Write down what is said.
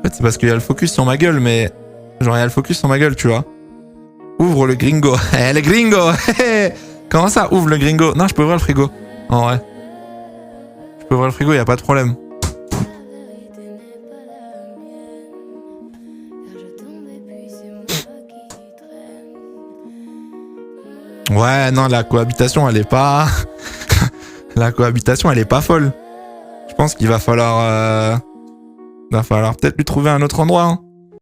fait, c'est parce qu'il y a le focus sur ma gueule, mais... Genre, il y a le focus sur ma gueule, tu vois. Ouvre le gringo. Eh, le gringo. Comment ça, ouvre le gringo? Non, je peux ouvrir le frigo. En vrai. Je peux ouvrir le frigo, y a pas de problème. Ouais, non, la cohabitation, elle est pas... La cohabitation, elle est pas folle. Je pense qu'il va falloir... peut-être lui trouver un autre endroit, hein.